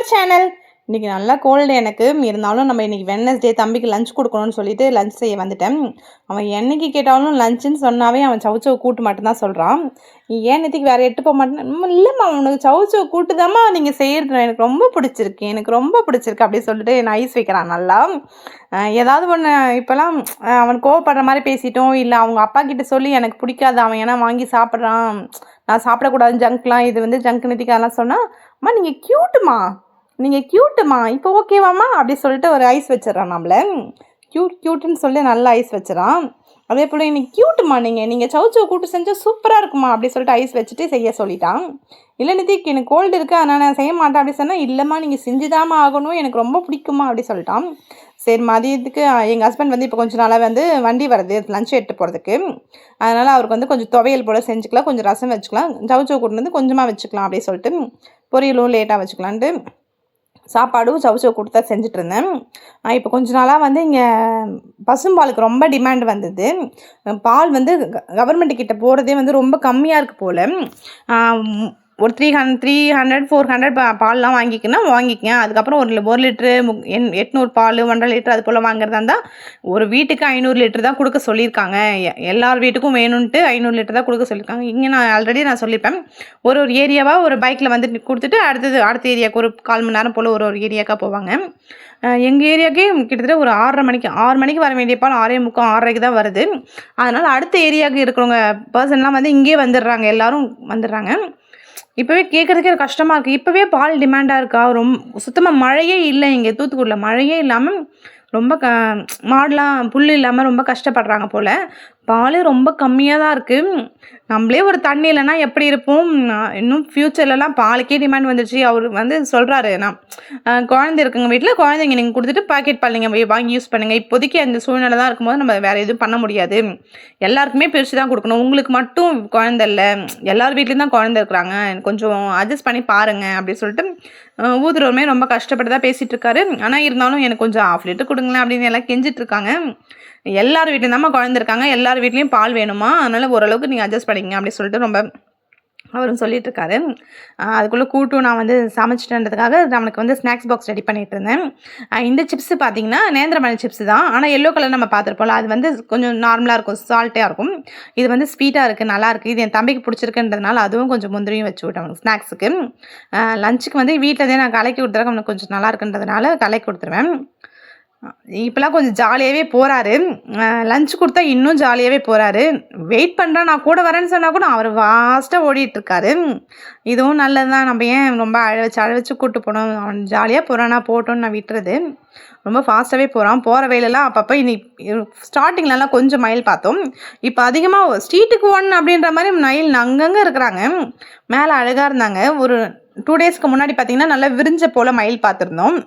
Our channel. இன்றைக்கி நல்லா gold எனக்கு இருந்தாலும் நம்ம இன்றைக்கி வெட்னஸ்டே தம்பிக்கு லஞ்ச் கொடுக்கணும்னு சொல்லிட்டு லஞ்ச் செய்ய வந்துட்டேன். அவன் என்னைக்கு கேட்டாலும் லஞ்சுன்னு சொன்னாவே அவன் சவுச்சவு கூட்டு மட்டும்தான் சொல்கிறான். ஏன் நேற்றுக்கு வேறு எட்டு போக மாட்டேன். இல்லைம்மா உனக்கு சவுச்சவு கூட்டு தாம்மா நீங்கள் செய்கிறது எனக்கு ரொம்ப பிடிச்சிருக்கு அப்படின்னு சொல்லிட்டு நான் ஐஸ் வைக்கிறான் நல்லா. ஏதாவது ஒன்று இப்போலாம் அவன் கோவப்படுற மாதிரி பேசிட்டோம், இல்லை அவங்க அப்பா கிட்ட சொல்லி எனக்கு பிடிக்காது அவன் ஏன்னா வாங்கி சாப்பிட்றான், நான் சாப்பிடக்கூடாது ஜங்க்லாம், இது வந்து ஜங்க் நிதிக்கு அதெல்லாம் சொன்னால், அம்மா நீங்கள் க்யூட்டுமா இப்போ ஓகேவாம்மா அப்படி சொல்லிட்டு ஒரு ஐஸ் வச்சிடறான். நம்மள க்யூட்டுன்னு சொல்லி நல்லா ஐஸ் வச்சிடறான். அதே போல் இன்னைக்கு க்யூட்டுமா நீங்கள் சவுச்சவு கூட்டு செஞ்சால் சூப்பராக இருக்குமா அப்படி சொல்லிட்டு ஐஸ் வச்சுட்டு செய்ய சொல்லிட்டான். இல்லை நிதிக்கு எனக்கு கோல்டு இருக்குது அதனால் நான் செய்ய மாட்டேன் அப்படி சொன்னால், இல்லைம்மா நீங்கள் செஞ்சுதாம்மா ஆகணும் எனக்கு ரொம்ப பிடிக்குமா அப்படி சொல்லிட்டான். சரி மதியத்துக்கு எங்கள் ஹஸ்பண்ட் வந்து இப்போ கொஞ்சம் நாளாக வந்து வண்டி வருது லஞ்ச் எடுத்து போகிறதுக்கு, அதனால் அவருக்கு வந்து கொஞ்சம் துவையல் போல் செஞ்சுக்கலாம், கொஞ்சம் ரசம் வச்சுக்கலாம், சவுச்சவு கூட்டு வந்து கொஞ்சமாக வச்சுக்கலாம் அப்படி சொல்லிட்டு பொரியலும் லேட்டாக வச்சுக்கலான்ட்டு சாப்பாடும் சவுச்சவு கூட்டு தான் செஞ்சிட்ருந்தேன். இப்போ கொஞ்ச நாளாக வந்து இங்கே பசும்பாலுக்கு ரொம்ப டிமாண்ட் வந்தது. பால் வந்து கவர்மெண்ட்டு கிட்ட போகிறதே வந்து ரொம்ப கம்மியாக இருக்குது போல். ஒரு 300 400 பால்லாம் வாங்கிக்கங்க. அதுக்கப்புறம் ஒரு லிட்ரு 800 பால் 1.5 லிட்டர் அது போல் வாங்குறதா இருந்தால் ஒரு வீட்டுக்கு 500 லிட்டர் தான் கொடுக்க சொல்லியிருக்காங்க. எல்லார் வீட்டுக்கும் வேணும்ன்ட்டு 500 லிட்டர் தான் கொடுக்க சொல்லியிருக்காங்க. இங்கே நான் சொல்லியிருப்பேன், ஒரு ஏரியாவாக ஒரு பைக்கில் வந்து கொடுத்துட்டு அடுத்த ஏரியாவுக்கு ஒரு 1/4 மணி நேரம் போல் ஒரு ஏரியாவுக்காக போவாங்க. எங்கள் ஏரியாவுக்கே கிட்டத்தட்ட ஒரு 6 மணிக்கு வர வேண்டிய பால் 6:45 6:30 தான் வருது. அதனால் அடுத்த ஏரியாவுக்கு இருக்கிறவங்க பர்சன்லாம் வந்து இங்கே வந்துடுறாங்க, எல்லோரும் வந்துடுறாங்க. இப்போவே கேட்குறதுக்கே கஷ்டமாக இருக்குது. இப்போவே பால் டிமாண்டாக இருக்கா, சுத்தமாக மழையே இல்லை இங்கே தூத்துக்குடியில். மழையே இல்லாமல் ரொம்ப மாடுலாம் புல் இல்லாமல் ரொம்ப கஷ்டப்படுறாங்க போல். பால் ரொம்ப கம்மியாக தான் இருக்குது. நம்மளே ஒரு தண்ணி இல்லைன்னா எப்படி இருப்போம். இன்னும் ஃப்யூச்சர்லலாம் பாலுக்கே டிமாண்ட் வந்துடுச்சு. அவர் வந்து சொல்கிறாரு, நான் குழந்தை இருக்குங்க வீட்டில், குழந்தைங்க நீங்கள் கொடுத்துட்டு பாக்கெட் பால் நீங்கள் வாங்கி யூஸ் பண்ணுங்கள். இப்போதைக்கு அந்த சூழ்நிலை தான் இருக்கும்போது நம்ம வேறு எதுவும் பண்ண முடியாது, எல்லாருக்குமே பிரித்து தான் கொடுக்கணும், உங்களுக்கு மட்டும் குழந்தை இல்லை, எல்லார் வீட்லேயும் தான் குழந்தை இருக்கிறாங்க, கொஞ்சம் அட்ஜஸ்ட் பண்ணி பாருங்கள் அப்படின்னு சொல்லிட்டு ஊதுறவுமே ரொம்ப கஷ்டப்பட்டு தான் பேசிகிட்டு இருக்காரு. ஆனால் இருந்தாலும் எனக்கு கொஞ்சம் 1/2 லிட்டர் கொடுங்களேன் அப்படின்னு எல்லாம் கெஞ்சிட்ருக்காங்க. எல்லார் வீட்லையும் தாம்மா குழந்தை இருக்காங்க, எல்லார் வீட்லேயும் பால் வேணுமா, அதனால் ஓரளவுக்கு நீங்கள் அட்ஜஸ்ட் பண்ணிங்க அப்படி சொல்லிட்டு ரொம்ப அவரும் சொல்லிட்டு இருக்காரு. அதுக்குள்ளே கூட்டும் நான் வந்து சமைச்சிட்டேன்றதுக்காக நம்மளுக்கு வந்து ஸ்நாக்ஸ் பாக்ஸ் ரெடி பண்ணிகிட்டு இருந்தேன். இந்த சிப்ஸு பார்த்தீங்கன்னா நேந்திரமணி சிப்ஸ் தான், ஆனால் எல்லோ கலர் நம்ம பார்த்துருப்போம்ல, அது வந்து கொஞ்சம் நார்மலாக இருக்கும், சால்ட்டாக இருக்கும். இது வந்து ஸ்வீட்டாக இருக்குது, நல்லாயிருக்கு. இது என் தம்பிக்கு பிடிச்சிருக்குன்றதுனால அதுவும் கொஞ்சம் முந்திரியும் வச்சு விட்டேன் ஸ்நாக்ஸுக்கு. லஞ்சுக்கு வந்து வீட்டில் தான் நான் கலக்கி கொடுத்துருக்கேன், அவனுக்கு கொஞ்சம் நல்லா இருக்குன்றதுனால கலக்கி கொடுத்துருவேன். இப்போலாம் கொஞ்சம் ஜாலியாகவே போகிறாரு. லஞ்ச் கொடுத்தா இன்னும் ஜாலியாகவே போகிறாரு. வெயிட் பண்ணுறேன், நான் கூட வரேன்னு சொன்னால் கூட அவர் ஃபாஸ்ட்டாக ஓடிட்டுருக்காரு. இதுவும் நல்லது தான், நம்ம ஏன் ரொம்ப அழ வச்சு கூப்பிட்டு போனோம். அவன் ஜாலியாக போகிறானா போட்டோன்னு நான் விட்டுறது. ரொம்ப ஃபாஸ்ட்டாகவே போகிறான். போகிற வேலையெல்லாம் அப்பப்போ ஸ்டார்டிங்லலாம் கொஞ்சம் மயில் பார்த்தோம், இப்போ அதிகமாக ஸ்ட்ரீட்டுக்கு 1 அப்படின்ற மாதிரி மயில் அங்கங்கே இருக்கிறாங்க. மேலே அழகாக இருந்தாங்க. ஒரு 2 டேஸ்க்கு முன்னாடி பார்த்திங்கன்னா நல்லா விரிஞ்ச போல் மயில் பார்த்துருந்தோம்.